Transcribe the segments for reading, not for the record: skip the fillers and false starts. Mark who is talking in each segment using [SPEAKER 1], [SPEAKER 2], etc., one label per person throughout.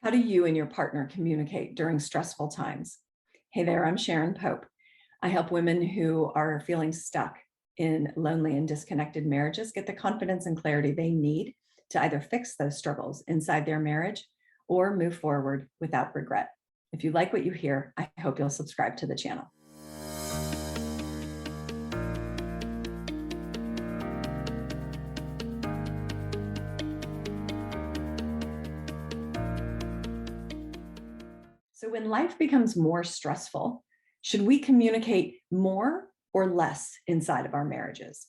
[SPEAKER 1] How do you and your partner communicate during stressful times? Hey there, I'm Sharon Pope. I help women who are feeling stuck in lonely and disconnected marriages get the confidence and clarity they need to either fix those struggles inside their marriage or move forward without regret. If you like what you hear, I hope you'll subscribe to the channel. So when life becomes more stressful, should we communicate more or less inside of our marriages?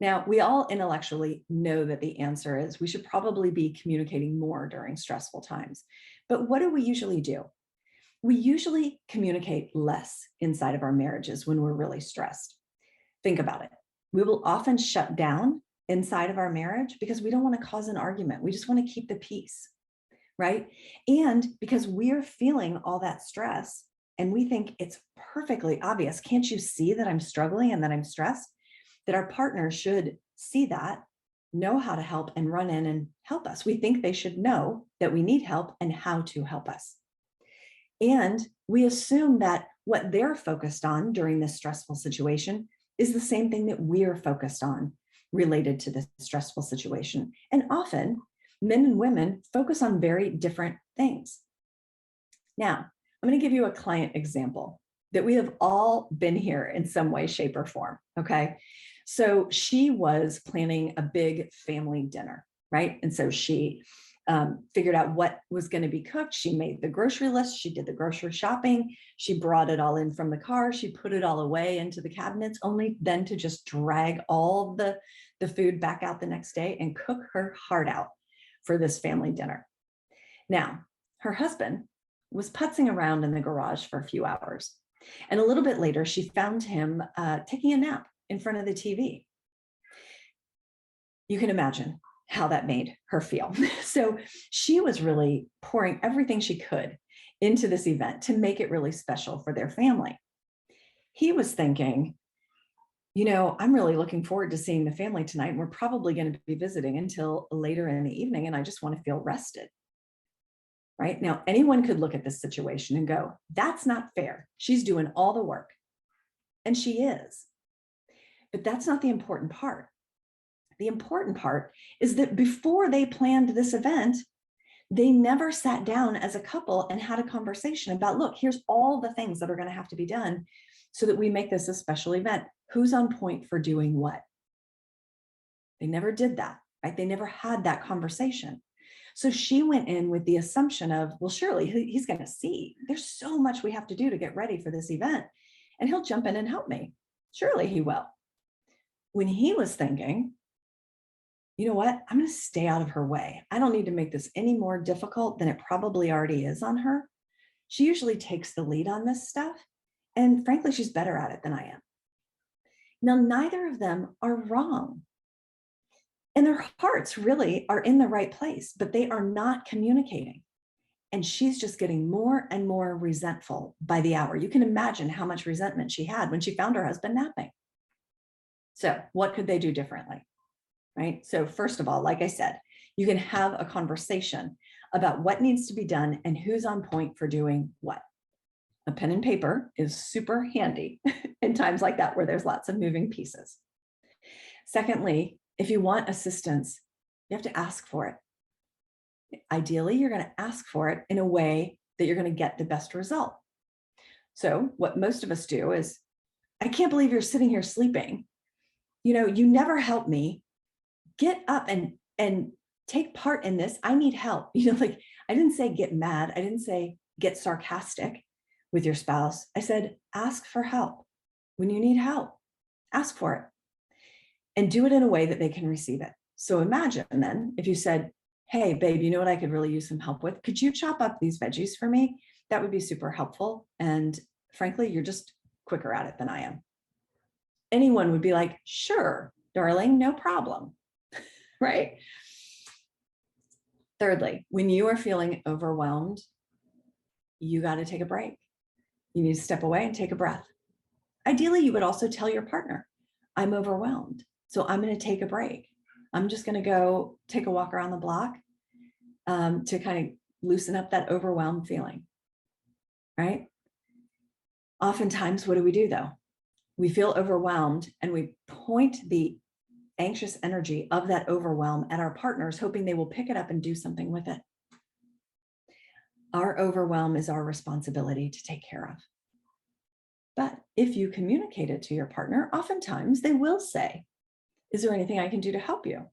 [SPEAKER 1] Now, we all intellectually know that the answer is we should probably be communicating more during stressful times. But what do we usually do? We usually communicate less inside of our marriages when we're really stressed. Think about it. We will often shut down inside of our marriage because we don't want to cause an argument. We just want to keep the peace, right? And because we're feeling all that stress and we think it's perfectly obvious, can't you see that I'm struggling and that I'm stressed? That our partner should see that, know how to help, and run in and help us. We think they should know that we need help and how to help us. And we assume that what they're focused on during this stressful situation is the same thing that we're focused on related to this stressful situation. And often, men and women focus on very different things. Now, I'm going to give you a client example that we have all been here in some way, shape, or form. Okay. So she was planning a big family dinner, right? And so she figured out what was going to be cooked. She made the grocery list. She did the grocery shopping. She brought it all in from the car. She put it all away into the cabinets, only then to just drag all the food back out the next day and cook her heart out for this family dinner. Now, her husband was putzing around in the garage for a few hours. And a little bit later, she found him taking a nap in front of the TV. You can imagine how that made her feel. So she was really pouring everything she could into this event to make it really special for their family. He was thinking, I'm really looking forward to seeing the family tonight. And we're probably going to be visiting until later in the evening. And I just want to feel rested. Right now, anyone could look at this situation and go, that's not fair. She's doing all the work. And she is. But that's not the important part. The important part is that before they planned this event, they never sat down as a couple and had a conversation about, look, here's all the things that are going to have to be done so that we make this a special event. Who's on point for doing what? They never did that, right? They never had that conversation. So she went in with the assumption of, well, surely he's going to see. There's so much we have to do to get ready for this event, and he'll jump in and help me. Surely he will. When he was thinking, you know what? I'm going to stay out of her way. I don't need to make this any more difficult than it probably already is on her. She usually takes the lead on this stuff. And frankly, she's better at it than I am. Now, neither of them are wrong. And their hearts really are in the right place, but they are not communicating. And she's just getting more and more resentful by the hour. You can imagine how much resentment she had when she found her husband napping. So what could they do differently? Right? So first of all, like I said, you can have a conversation about what needs to be done and who's on point for doing what. A pen and paper is super handy in times like that where there's lots of moving pieces. Secondly, if you want assistance, you have to ask for it. Ideally, you're going to ask for it in a way that you're going to get the best result. So what most of us do is, I can't believe you're sitting here sleeping. You never help me. Get up and take part in this. I need help. I didn't say get mad. I didn't say get sarcastic with your spouse. I said, ask for help. When you need help, ask for it. And do it in a way that they can receive it. So imagine then if you said, hey, babe, you know what I could really use some help with? Could you chop up these veggies for me? That would be super helpful. And frankly, you're just quicker at it than I am. Anyone would be like, sure, darling, no problem, right? Thirdly, when you are feeling overwhelmed, you got to take a break. You need to step away and take a breath. Ideally, you would also tell your partner, I'm overwhelmed. So I'm going to take a break. I'm just going to go take a walk around the block to kind of, loosen up that overwhelmed feeling, right? Oftentimes, what do we do though? We feel overwhelmed and we point the anxious energy of that overwhelm at our partners, hoping they will pick it up and do something with it. Our overwhelm is our responsibility to take care of. But if you communicate it to your partner, oftentimes they will say, is there anything I can do to help you?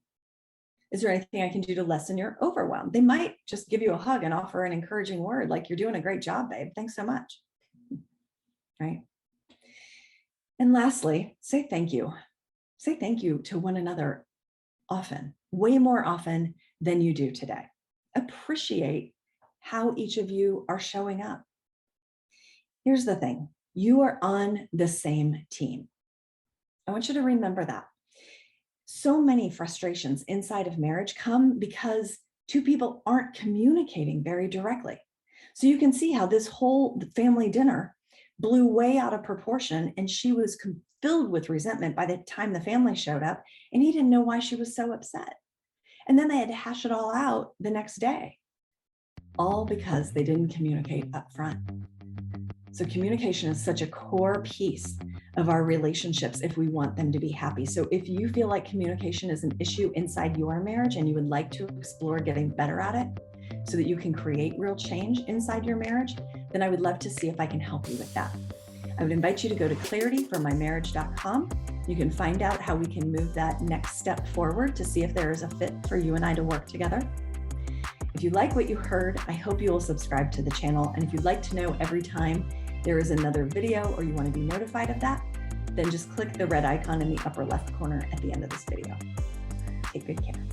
[SPEAKER 1] Is there anything I can do to lessen your overwhelm? They might just give you a hug and offer an encouraging word like, you're doing a great job, babe. Thanks so much. Right? And lastly, say thank you. Say thank you to one another often, way more often than you do today. Appreciate how each of you are showing up. Here's the thing. You are on the same team. I want you to remember that. So many frustrations inside of marriage come because two people aren't communicating very directly. So you can see how this whole family dinner blew way out of proportion, and she was filled with resentment by the time the family showed up, and he didn't know why she was so upset. And then they had to hash it all out the next day, all because they didn't communicate up front. So communication is such a core piece of our relationships if we want them to be happy. So if you feel like communication is an issue inside your marriage and you would like to explore getting better at it so that you can create real change inside your marriage, then I would love to see if I can help you with that. I would invite you to go to clarityformymarriage.com. You can find out how we can move that next step forward to see if there is a fit for you and I to work together. If you like what you heard, I hope you will subscribe to the channel. And if you'd like to know every time there is another video or you want to be notified of that, then just click the red icon in the upper left corner at the end of this video. Take good care.